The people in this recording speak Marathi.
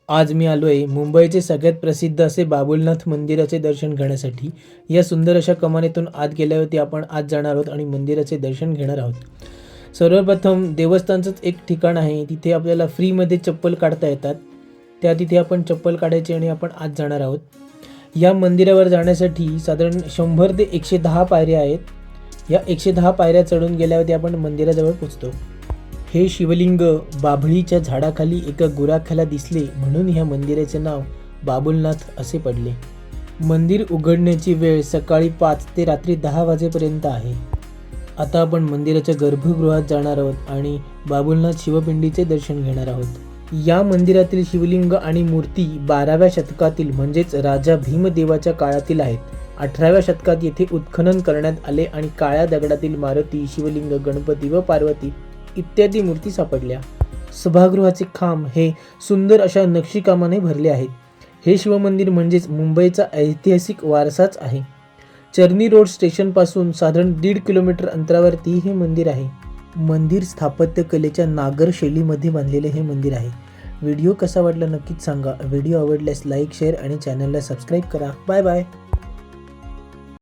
आज मी आलो आहे मुंबईचे सगळ्यात प्रसिद्ध असे बाबुलनाथ मंदिराचे दर्शन घेण्यासाठी। या सुंदर अशा कमानीतून आत गेल्यावरती आपण आत जाणार आहोत आणि मंदिराचे दर्शन घेणार आहोत। सर्वप्रथम देवस्थानचंच एक ठिकाण आहे, तिथे आपल्याला फ्रीमध्ये चप्पल काढता येतात। तिथे आपण चप्पल काढायची आणि आपण आत जाणार आहोत। या मंदिरावर जाण्यासाठी साधारण 100 ते 110 पायऱ्या आहेत। या 110 पायऱ्या चढून गेल्यावरती आपण मंदिराजवळ पोहोचतो। हे शिवलिंग बाभळीच्या झाडाखाली एका गुराख्याला दिसले म्हणून ह्या मंदिराचे नाव बाबुलनाथ असे पडले। मंदिर उघडण्याची वेळ सकाळी 5 ते रात्री 10 वाजेपर्यंत आहे। आता आपण मंदिराच्या गर्भगृहात जाणार आहोत आणि बाबुलनाथ शिवपिंडीचे दर्शन घेणार आहोत। या मंदिरातील शिवलिंग आणि मूर्ती 12व्या शतकातील म्हणजेच राजा भीमदेवाच्या काळातील आहेत। 18व्या शतकात येथे उत्खनन करण्यात आले आणि काळ्या दगडातील मारुती, शिवलिंग, गणपती व पार्वती इत्यादी मूर्ती सापडल्या। सभागृहाचे खांब हे सुंदर अशा नक्षीकामाने भरले आहेत। हे शिवमंदिर म्हणजेच मुंबईचा ऐतिहासिक वारसाच आहे। चर्नी रोड स्टेशन पासून साधारण 1.5 किलोमीटर अंतरावरती हे मंदिर आहे। मंदिर स्थापत्य कलेच्या नागर शैलीमध्ये बांधलेले हे मंदिर आहे। व्हिडिओ कसा वाटला नक्कीच सांगा। व्हिडिओ आवडल्यास लाईक, शेअर आणि चॅनलला सबस्क्राईब करा। Bye bye.